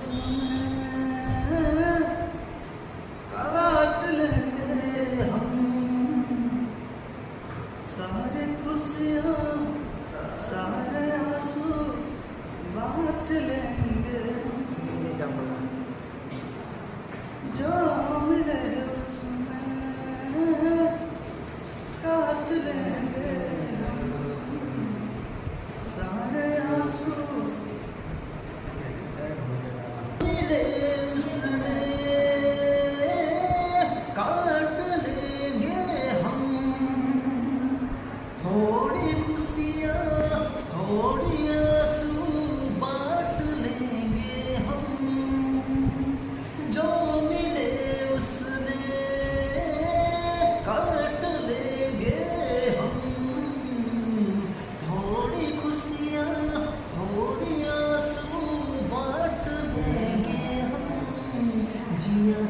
उसमें काट लेंगे हम सारे खुशियाँ सारे आंसू बांट लेंगे जो मिले उसमें काट लेंगे सारे आंसू मिले उसमें काट लेंगे हम थोड़ी खुशियाँ थोड़ी आंसू बांट लेंगे हम जो मिले उसने काट लेंगे हम थोड़ी खुशियाँ थोड़ी आंसू बांट लेंगे हम जिया